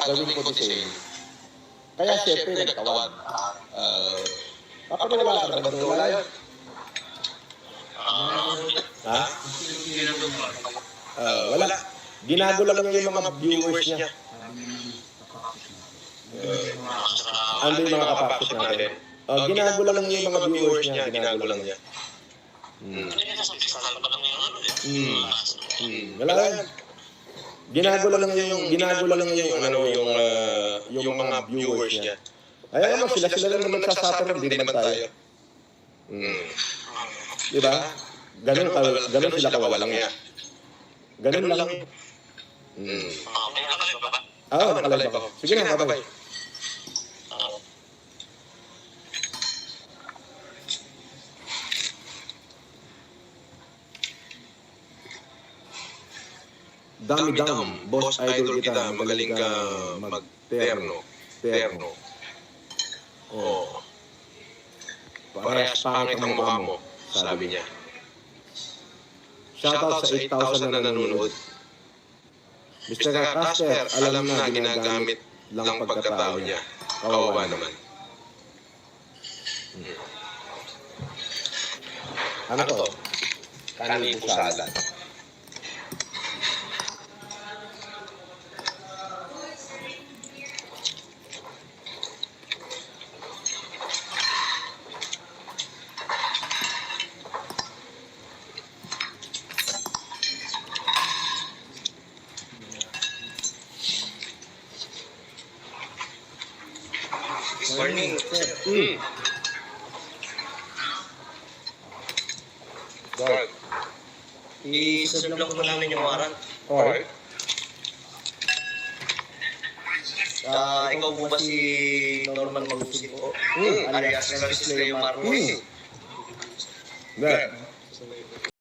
gawing putising. Kaya siyempre nagtawag. Papaniwala ka naman doon yun? Ha? Wala. Ginago lang niya yung mga viewers niya. Ano yung mga kapakot natin? Ginago lang niya yung mga viewers niya. Ginago lang niya. Wala yan. Ginago lang niya yung mga viewers niya. Ay naman sila lang naman nagsasuffer, hindi naman tayo. Diba? Ganun sila kawalang niya. Ganun lang. Oo, nakalive ako. Sige na, bye-bye. Dami-dam, boss idol kita, magaling ka mag-terno. Oh. Parehas pangit ang mukha mo, sabi niya. Shoutout sa 8,000 na nanonood. Mr. Caster, alam na ginagamit lang pagkatao niya. Kawawa naman. Ano to? Kanin po salad. Morning. Guard. I-sub lang po namin yung warrant. Okay. Ikaw po ba si Norman Magusi po? Alias Francis Leo Marcos?